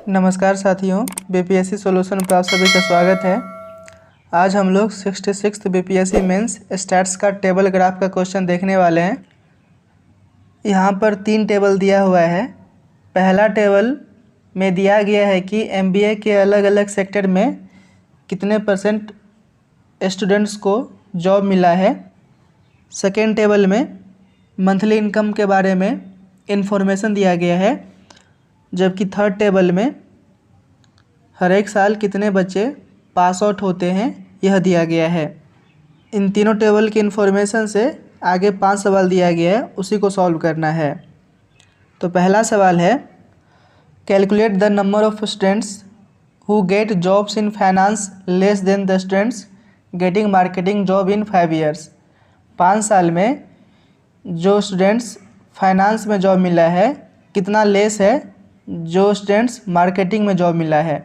नमस्कार साथियों, BPSC solution पर आप सभी का स्वागत है। आज हम लोग 66 बीपीएससी मेंस स्टैट्स का टेबल ग्राफ का क्वेश्चन देखने वाले हैं। यहाँ पर 3 टेबल दिया हुआ है। पहला टेबल में दिया गया है कि एमबीए के अलग अलग सेक्टर में कितने परसेंट स्टूडेंट्स को जॉब मिला है। सेकेंड टेबल में मंथली इनकम के बारे में इंफॉर्मेशन दिया गया है, जबकि थर्ड टेबल में हर एक साल कितने बच्चे पास आउट होते हैं यह दिया गया है। इन तीनों टेबल की इन्फॉर्मेशन से आगे 5 सवाल दिया गया है, उसी को सॉल्व करना है। तो पहला सवाल है, calculate the number of students who get jobs in finance less than the students getting marketing job in 5 years. 5 साल में जो स्टूडेंट्स फाइनेंस में जॉब मिला है कितना लेस है जो स्टूडेंट्स मार्केटिंग में जॉब मिला है।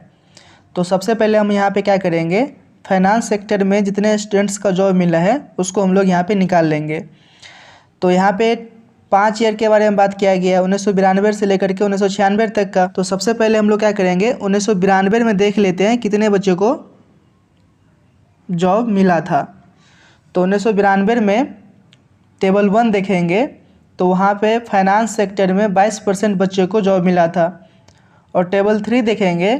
तो सबसे पहले हम यहाँ पे क्या करेंगे, फाइनेंस सेक्टर में जितने स्टूडेंट्स का जॉब मिला है उसको हम लोग यहाँ पे निकाल लेंगे। तो यहाँ पे 5 ईयर के बारे में बात किया गया है, 1992 से लेकर के 1996 तक का। तो सबसे पहले हम लोग क्या करेंगे, 1992 में देख लेते हैं कितने बच्चे को जॉब मिला था। तो 1992 में टेबल 1 देखेंगे तो वहाँ पे फाइनेंस सेक्टर में 22% बच्चे को जॉब मिला था। और टेबल 3 देखेंगे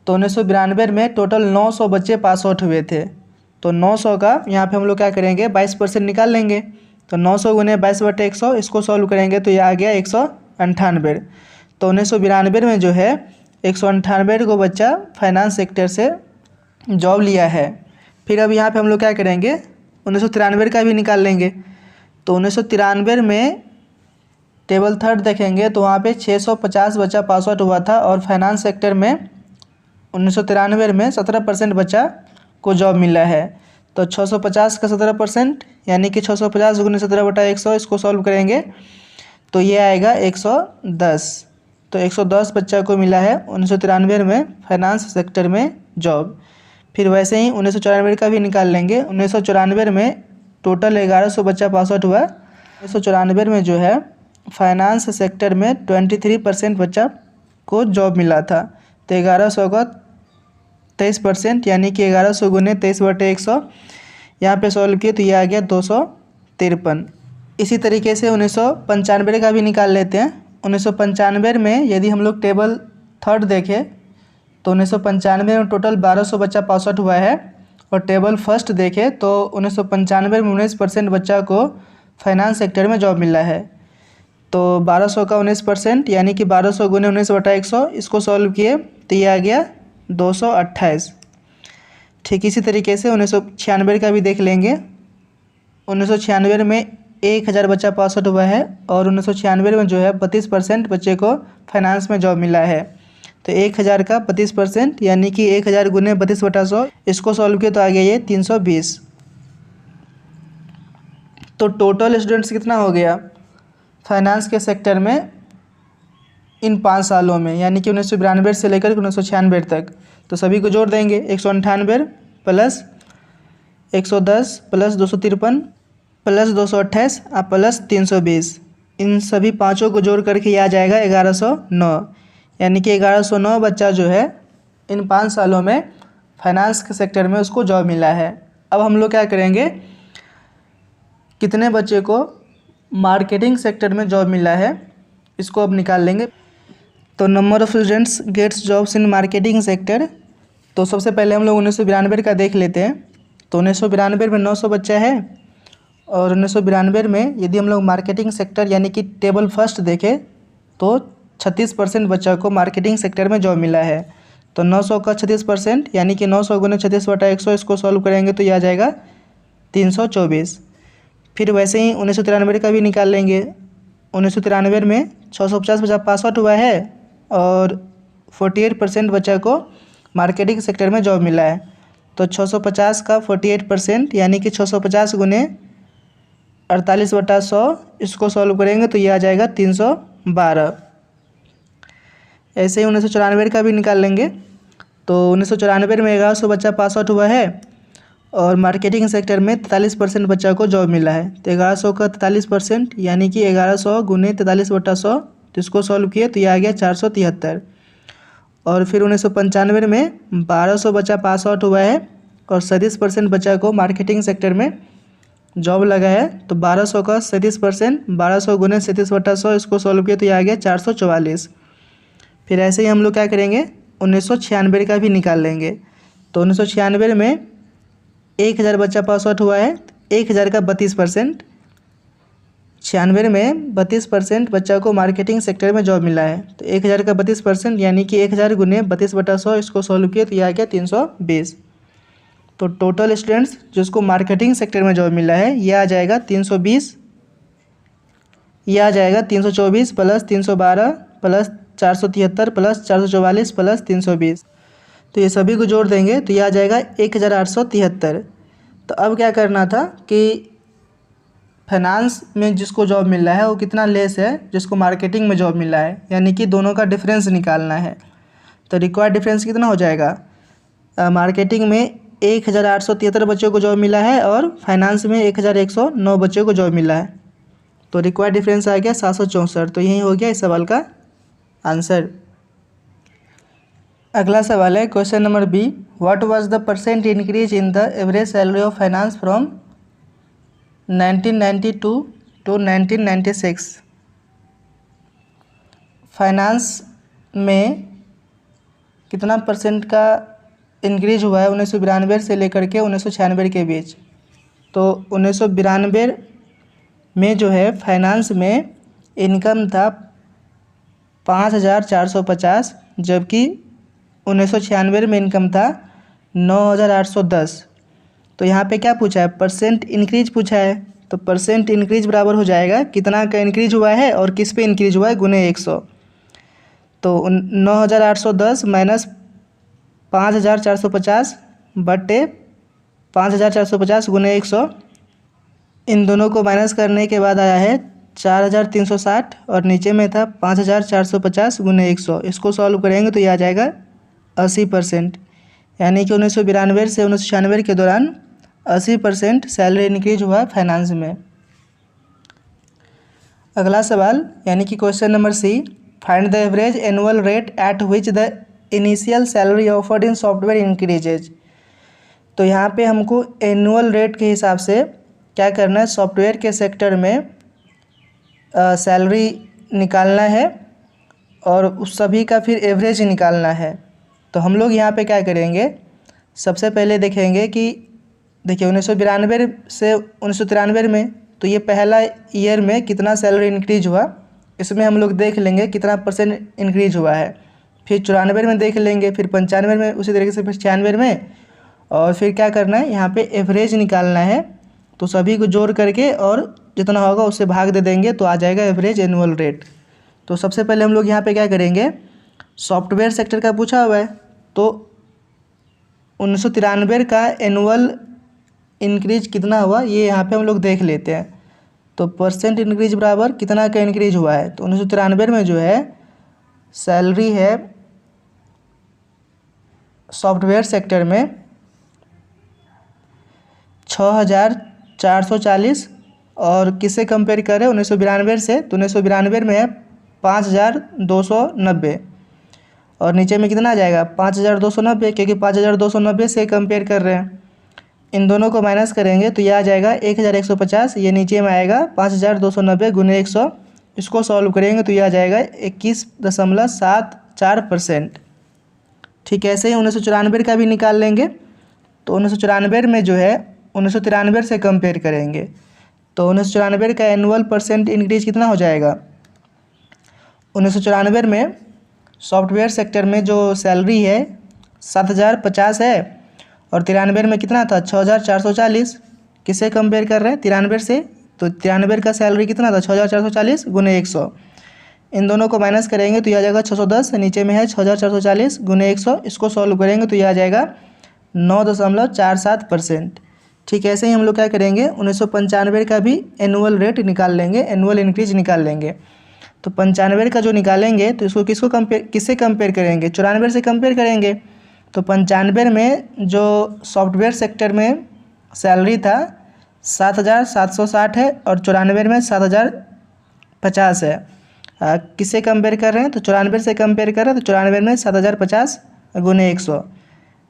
तो 1992 में टोटल 900 बच्चे पास आउट हुए थे। तो 900 का यहाँ पे हम लोग क्या करेंगे, 22% निकाल लेंगे। तो 900 गुने 22/100 इसको सॉल्व करेंगे तो ये आ गया 198। तो 1992 में जो है 198 को बच्चा फाइनेंस सेक्टर से जॉब लिया है। फिर अब यहाँ पे हम लोग क्या करेंगे, 1993 का भी निकाल लेंगे। तो 1993 में टेबल 3 देखेंगे तो वहाँ पे 650 बच्चा पास आउट हुआ था और फाइनेंस सेक्टर में 1993 में 17% बच्चा को जॉब मिला है। तो 650 का 17% यानी कि 650 गुने 17/100 इसको सॉल्व करेंगे तो ये आएगा 110। तो 110 बच्चा को मिला है 1993 में फाइनेंस सेक्टर में जॉब। फिर वैसे ही 1994 का भी निकाल लेंगे। 1994 में टोटल 1100 बच्चा पास आउट हुआ। 1994 में जो है फाइनेंस सेक्टर में 23% बच्चा को जॉब मिला था। तो 1100 का 23% यानी कि 1100 गुने 23/100 यहाँ पे सॉल्व किए तो ये आ गया 253। इसी तरीके से 1995 का भी निकाल लेते हैं। 1995 में यदि हम लोग टेबल 3 देखें तो 1995 में टोटल 1200 बच्चा पास आउट हुआ है। और टेबल 1 देखें तो 1995 में 19% बच्चा को फाइनेंस सेक्टर में जॉब मिला है। तो 1200 का 19% यानी कि 1200 गुने 19/100 इसको सॉल्व किए तो ये आ गया 228। ठीक इसी तरीके से 1996 का भी देख लेंगे। 1996 में 1000 बच्चा पास आउट हुआ है और 1996 में जो है 32% बच्चे को फाइनेंस में जॉब मिला है। तो 1000 का 32% यानी कि 1000 गुने 32/100 इसको सॉल्व किए तो आ गया ये 320। तो टोटल स्टूडेंट्स कितना हो गया फाइनेंस के सेक्टर में इन 5 सालों में, यानी कि 1992 से लेकर 1996 तक। तो सभी को जोड़ देंगे, 198 प्लस 110 प्लस 253 प्लस 228 और प्लस 320। इन सभी पाँचों को जोड़ करके ये आ जाएगा 1109, यानी कि 1109 बच्चा जो है इन 5 सालों में फाइनेंस के सेक्टर में उसको जॉब मिला है। अब हम लोग क्या करेंगे, कितने बच्चे को मार्केटिंग सेक्टर में जॉब मिला है इसको अब निकाल लेंगे। तो number of students gets jobs in marketing sector. तो सबसे पहले हम लोग 1992 का देख लेते हैं। तो 1992 में 900 बच्चा है और 1992 में यदि हम लोग मार्केटिंग सेक्टर यानी कि टेबल 1 देखें तो 36% बच्चा को मार्केटिंग सेक्टर में जॉब मिला है। तो 900 का 36% यानी कि 900 गुने 36/100 इसको सॉल्व करेंगे तो यह आ जाएगा 324। फिर वैसे ही 1993 का भी निकाल लेंगे। 1993 में 650 बच्चा पास आउट हुआ है और 48% बच्चा को मार्केटिंग सेक्टर में जॉब मिला है। तो 650 का 48% यानी कि 650 गुने 48/100 इसको सॉल्व करेंगे तो ये आ जाएगा 312। ऐसे ही 1994 का भी निकाल लेंगे। तो 1994 में 1100 बच्चा पास आउट हुआ है और मार्केटिंग सेक्टर में 43% बच्चा को जॉब मिला है। तो 1100 का 43% यानी कि 1100 गुने 43/100 तो इसको सॉल्व किए तो ये आ गया 473। और फिर 1995 में 1200 बच्चा पास आउट हुआ है और 37% बच्चा को मार्केटिंग सेक्टर में जॉब लगा है। तो 1200 का 37%, 1200 गुने 37/100, इसको सॉल्व किया तो ये आ गया 444। फिर ऐसे ही हम लोग क्या करेंगे, 1996 का भी निकाल लेंगे। तो 1996 में 1000 बच्चा पास आउट हुआ है, 1000 का 32%, 96 में 32% बच्चा को मार्केटिंग सेक्टर में जॉब मिला है। तो 1000 का 32% यानी कि 1000 गुने 32/100, इसको सॉल्व किया तो यह आ गया 320। तो टोटल स्टूडेंट्स जिसको मार्केटिंग सेक्टर में जॉब मिला है यह आ जाएगा 320, यह आ जाएगा 324 प्लस 312 प्लस 473 प्लस 444 प्लस 320। तो ये सभी को जोड़ देंगे तो यह आ जाएगा 1873। तो अब क्या करना था कि फाइनेंस में जिसको जॉब मिल रहा है वो कितना लेस है जिसको मार्केटिंग में जॉब मिला है, यानी कि दोनों का डिफरेंस निकालना है। तो रिक्वायर्ड डिफरेंस कितना हो जाएगा, मार्केटिंग में 1873 बच्चों को जॉब मिला है और फाइनेंस में 1109 बच्चों को जॉब मिला है। तो रिक्वायर्ड डिफरेंस आ गया 764। तो यही हो गया इस सवाल का आंसर। अगला सवाल है question number B, what was the percent increase in the average salary of finance from 1992 to 1996। Finance में कितना परसेंट का इंक्रीज हुआ है 1992 से लेकर के 1996 के बीच। तो 1992 में जो है फाइनेंस में इनकम था 5450, जबकि 1996 में इनकम था 9810। तो यहाँ पे क्या पूछा है, परसेंट इंक्रीज पूछा है। तो परसेंट इंक्रीज बराबर हो जाएगा कितना का इंक्रीज हुआ है और किस पे इंक्रीज हुआ है गुने 100। तो 9810 माइनस 5450 बटे 5450 गुने 100, इन दोनों को माइनस करने के बाद आया है 4360 और नीचे में था 5450 गुने 100। इसको सॉल्व करेंगे तो ये आ जाएगा 80%, यानी कि 1992 से 1996 के दौरान 80% सैलरी इंक्रीज हुआ फाइनेंस में। अगला सवाल यानी कि question number C, find the average annual rate at which the initial salary offered in software increases. तो यहाँ पे हमको एनुअल रेट के हिसाब से क्या करना है, सॉफ्टवेयर के सेक्टर में सैलरी निकालना है और उस सभी का फिर एवरेज निकालना है। तो हम लोग यहाँ पे क्या करेंगे, सबसे पहले देखेंगे कि देखिए 1992 से 1993 में, तो ये पहला ईयर में कितना सैलरी इंक्रीज हुआ, इसमें हम लोग देख लेंगे कितना परसेंट इंक्रीज हुआ है। फिर 94 में देख लेंगे, फिर 95 में, उसी तरीके से फिर 96 में, और फिर क्या करना है यहाँ पे एवरेज निकालना है। तो सभी को जोड़ करके और जितना होगा उससे भाग दे देंगे तो आ जाएगा एवरेज एनुअल रेट। तो सबसे पहले हम लोग यहाँ पे क्या करेंगे, सॉफ्टवेयर सेक्टर का पूछा हुआ है तो 1993 का एनुअल इंक्रीज कितना हुआ ये यहाँ पे हम लोग देख लेते हैं। तो परसेंट इंक्रीज बराबर कितना का इंक्रीज हुआ है, तो 1993 में जो है सैलरी है सॉफ्टवेयर सेक्टर में 6440 और किससे कंपेयर करें 1992 से, तो 1992 में है 5290 और नीचे में कितना आ जाएगा 5290, क्योंकि 5290 से कंपेयर कर रहे हैं। इन दोनों को माइनस करेंगे तो यह आ जाएगा 1150, ये नीचे में आएगा 5290 गुने 100, इसको सॉल्व करेंगे तो यह आ जाएगा 21.74%। ठीक है, ऐसे ही 1994 का भी निकाल लेंगे। तो 1994 में जो है 1993 से कंपेयर करेंगे तो 1994 का एनुअल परसेंट इंक्रीज कितना हो जाएगा। 1994 में सॉफ्टवेयर सेक्टर में जो सैलरी है 7050 है और 93 में कितना था 6440। किससे कंपेयर कर रहे हैं 93 से, तो 93 का सैलरी कितना था 6440 गुने 100, इन दोनों को माइनस करेंगे तो यह आ जाएगा 610, नीचे में है 6440 गुने 100, इसको सॉल्व करेंगे तो यह आ जाएगा 9.47%। ठीक है, ऐसे ही हम लोग क्या करेंगे 1995 का भी एनुअल रेट निकाल लेंगे, एनुअल इंक्रीज निकाल लेंगे। तो 95 का जो निकालेंगे तो इसको किससे कंपेयर करेंगे 94 से कंपेयर करेंगे। तो 95 में जो सॉफ्टवेयर सेक्टर में सैलरी था 7760 है और 94 में 7050 है। किससे कंपेयर कर रहे हैं, तो 94 से कंपेयर कर रहे हैं। तो 94 में 7050 गुने 100,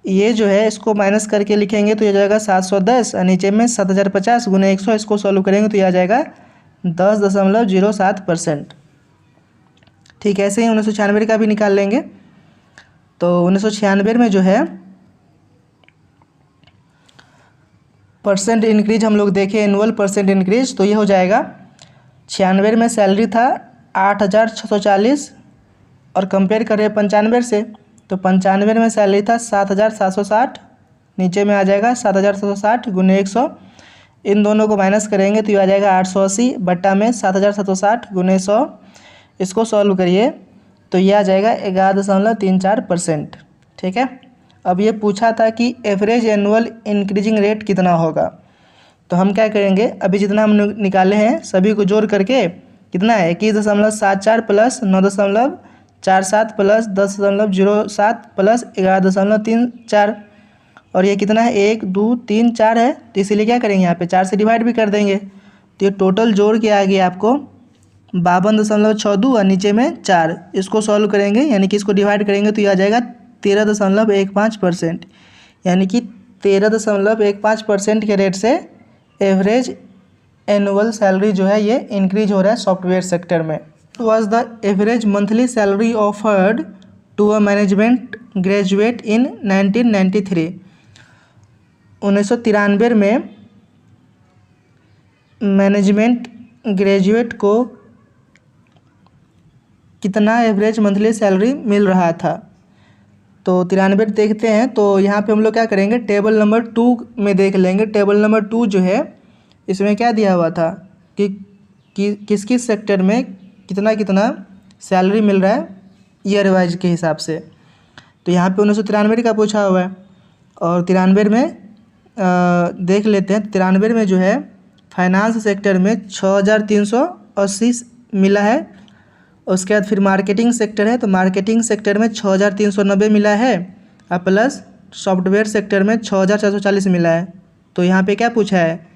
ये जो है इसको माइनस करके लिखेंगे तो ये जाएगा 710, और नीचे में 7050 गुने 100, इसको सॉल्व करेंगे तो यह आ जाएगा 10.07%। ठीक है, ऐसे ही 1996 का भी निकाल लेंगे। तो 1996 में जो है परसेंट इंक्रीज हम लोग देखें, एनुअल परसेंट इंक्रीज, तो ये हो जाएगा 96 में सैलरी था 8640 और कंपेयर करें 95 से, तो 95 में सैलरी था 7760, नीचे में आ जाएगा 7760 गुने 100, इन दोनों को माइनस करेंगे तो ये आ जाएगा 880 बट्टा में 7760 गुने 100, इसको सॉल्व करिए तो ये आ जाएगा 11.34%। ठीक है, अब ये पूछा था कि एवरेज एनुअल इंक्रीजिंग रेट कितना होगा, तो हम क्या करेंगे, अभी जितना हम निकाले हैं सभी को जोड़ करके कितना है 21.74 प्लस 9.47 प्लस 10.07 प्लस 11.34, और ये कितना है 1 2 3 4 है, तो इसीलिए क्या करेंगे यहाँ पे 4 से डिवाइड भी कर देंगे, तो ये टोटल जोड़ के आ गया आपको 52.62 और नीचे में 4, इसको सॉल्व करेंगे यानी कि इसको डिवाइड करेंगे तो ये आ जाएगा 13.15%, यानी कि 13.15% के रेट से एवरेज एनुअल सैलरी जो है ये इंक्रीज हो रहा है सॉफ्टवेयर सेक्टर में। Was the average monthly salary offered to a management graduate in 1993। 1993 में मैनेजमेंट ग्रेजुएट को कितना एवरेज मंथली सैलरी मिल रहा था, तो 93 देखते हैं। तो यहाँ पे हम लोग क्या करेंगे, टेबल नंबर 2 में देख लेंगे। टेबल नंबर 2 जो है इसमें क्या दिया हुआ था कि किस किस सेक्टर में कितना कितना सैलरी मिल रहा है ईयर वाइज के हिसाब से, तो यहाँ पे 1993 का पूछा हुआ है। और 93 में देख लेते हैं, 93 में जो है फाइनेंस सेक्टर में 6380 मिला है। उसके बाद फिर मार्केटिंग सेक्टर है, तो मार्केटिंग सेक्टर में 6390 मिला है और प्लस सॉफ्टवेयर सेक्टर में 6440 मिला है। तो यहाँ पे क्या पूछा है,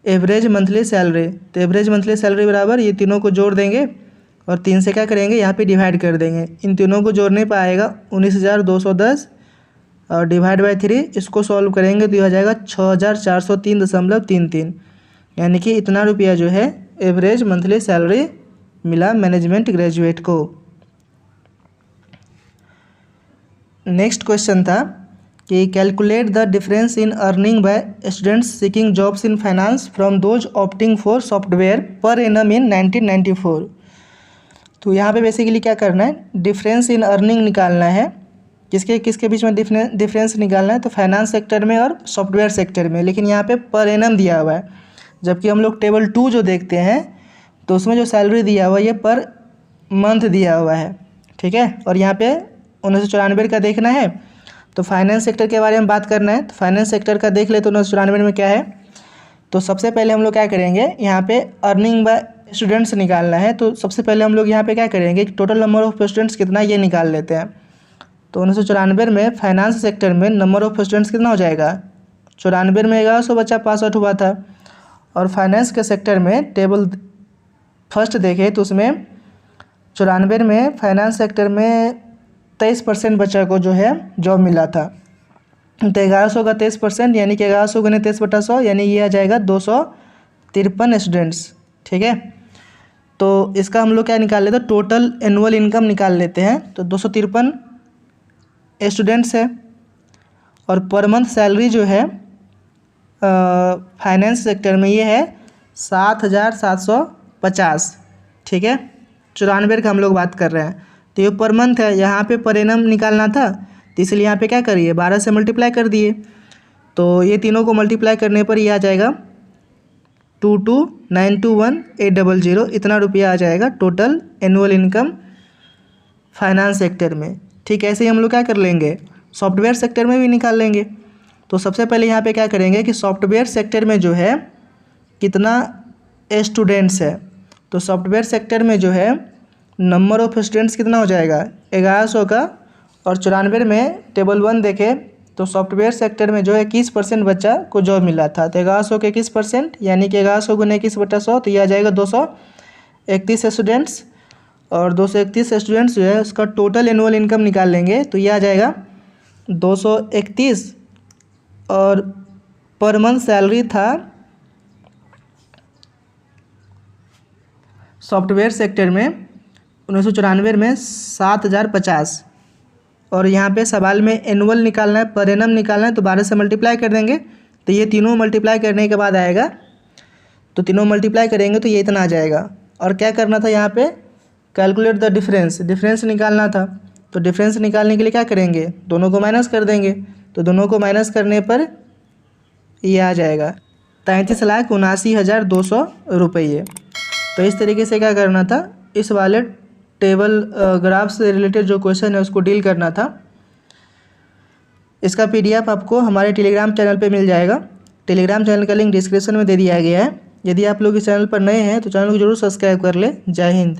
एवरेज मंथली सैलरी, तो एवरेज मंथली सैलरी बराबर ये तीनों को जोड़ देंगे और 3 से क्या करेंगे यहाँ पे डिवाइड कर देंगे। इन तीनों को जोड़ने पर आएगा 19,210 और डिवाइड बाई 3, इसको सॉल्व करेंगे तो यह हो जाएगा 6403.33, यानी कि इतना रुपया जो है एवरेज मंथली सैलरी मिला मैनेजमेंट ग्रेजुएट को। नेक्स्ट क्वेश्चन था कि calculate the difference in earning bye students seeking jobs in finance from those opting for software per annum इन 1994। तो यहाँ पे बेसिकली क्या करना है, डिफरेंस इन अर्निंग निकालना है। किसके किसके बीच में डिफरेंस निकालना है, तो फाइनेंस सेक्टर में और सॉफ्टवेयर सेक्टर में, लेकिन यहाँ पे पर एनम दिया हुआ है। जबकि हम लोग टेबल 2 जो देखते हैं तो उसमें जो सैलरी दिया हुआ है ये पर मंथ दिया हुआ है। ठीक है, और यहाँ पे 1994 का देखना है, तो फाइनेंस सेक्टर के बारे में बात करना है। तो फाइनेंस सेक्टर का देख ले तो 1994 में क्या है, तो सबसे पहले हम लोग क्या करेंगे, यहाँ पे अर्निंग बाय स्टूडेंट्स निकालना है। तो सबसे पहले हम लोग यहाँ पे क्या करेंगे, टोटल नंबर ऑफ स्टूडेंट्स कितना ये निकाल लेते हैं। तो 1994 में फाइनेंस सेक्टर में नंबर ऑफ स्टूडेंट्स कितना हो जाएगा, 94 में 1100 बच्चा पास आउट हुआ था। और फाइनेंस के सेक्टर में टेबल फर्स्ट देखें तो उसमें 94 में फाइनेंस सेक्टर में 23% बच्चा को जो है जॉब मिला था। तो 1100 का 23% यानी कि 1100 गुने 23/100, यानी ये आ जाएगा 253 स्टूडेंट्स। ठीक है, तो इसका हम लोग क्या निकाल लेते हैं, टोटल एनुअल इनकम निकाल लेते हैं। तो 253 स्टूडेंट्स है और पर मंथ सैलरी जो है फाइनेंस सेक्टर में ये है 7750। ठीक है, 94 का हम लोग बात कर रहे हैं, तो ये पर मंथ है। यहाँ पे पर एनम निकालना था, तो इसलिए यहाँ पे क्या करिए 12 से मल्टीप्लाई कर दिए, तो ये तीनों को मल्टीप्लाई करने पर ये आ जाएगा 22,921,800, इतना रुपया आ जाएगा total annual income finance sector में। ठीक है, ऐसे ही हम लोग क्या कर लेंगे, सॉफ्टवेयर सेक्टर में भी निकाल लेंगे। तो सबसे पहले यहाँ पे क्या करेंगे कि सॉफ्टवेयर सेक्टर में जो है कितना स्टूडेंट्स है, तो सॉफ्टवेयर सेक्टर में जो है नंबर ऑफ स्टूडेंट्स कितना हो जाएगा 1100 का। और 94 में टेबल 1 देखें तो सॉफ्टवेयर सेक्टर में जो है 21% बच्चा को जॉब मिला था। तो 1100 के 21% यानी कि 1100 गुने 21/100, तो यह आ जाएगा 231 स्टूडेंट्स। और 231 स्टूडेंट्स जो है उसका टोटल एनुअल इनकम निकाल लेंगे तो ये आ जाएगा 231 और पर मंथ सैलरी था सॉफ्टवेयर सेक्टर में 1994 में 7,050 और यहाँ पे सवाल में एनुअल निकालना है, पर एनम निकालना है तो 12 से मल्टीप्लाई कर देंगे तो ये तीनों मल्टीप्लाई करने के बाद आएगा, तो तीनों मल्टीप्लाई करेंगे तो ये इतना आ जाएगा। और क्या करना था यहाँ पे, कैलकुलेट द डिफरेंस निकालना था। तो डिफरेंस निकालने के लिए क्या करेंगे, दोनों को माइनस कर देंगे, तो दोनों को माइनस करने पर ये आ जाएगा 33,79,200 रुपये। तो इस तरीके से क्या करना था, इस वाले टेबल ग्राफ से रिलेटेड जो क्वेश्चन है उसको डील करना था। इसका पीडीएफ आपको हमारे टेलीग्राम चैनल पे मिल जाएगा। टेलीग्राम चैनल का लिंक डिस्क्रिप्शन में दे दिया गया है। यदि आप लोग इस चैनल पर नए हैं तो चैनल को जरूर सब्सक्राइब कर ले। जय हिंद।